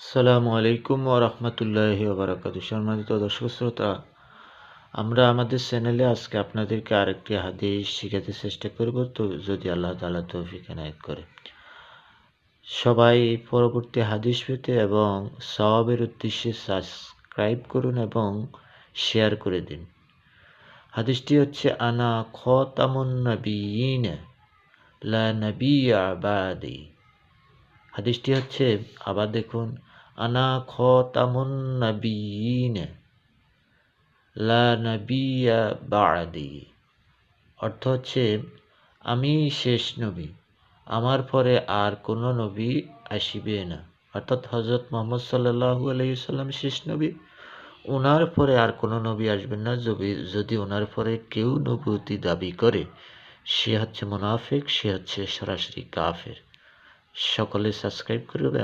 আসসালামু আলাইকুম ওয়া রাহমাতুল্লাহি ওয়া বারাকাতুহু। সম্মানিত দর্শক শ্রোতা, আমরা আমাদের চ্যানেলে আজকে আপনাদেরকে আরেকটি হাদিস শিখাতে চেষ্টা করব, তো যদি আল্লাহ তাআলা তৌফিক এনায়েত করে। সবাই পরবর্তী হাদিস পেতে এবং সওয়াবের উদ্দেশ্যে সাবস্ক্রাইব করুন এবং শেয়ার করে দিন। হাদিসটি হচ্ছে আনা খাতামুন নাবিয়্যিন লা নাবিয়্যা বাদি। হাদিসটি হচ্ছে, আবার দেখুন, আনা খাতামুন নাবিয়্যিন লা নাবিয়্যা বা'দি। অর্থ হচ্ছে, আমি শেষ নবী, আমার পরে আর কোনো নবী আসিবে না। অর্থাৎ হযরত মুহাম্মদ সাল্লাল্লাহু আলাইহি ওয়াসাল্লাম শেষ নবী, ওনার পরে আর কোনো নবী আসবেন না। যদি ওনার পরে কেউ নবুয়তি দাবি করে, সে হচ্ছে মুনাফিক, সে হচ্ছে সরাসরি কাফের। সকলে সাবস্ক্রাইব করবে।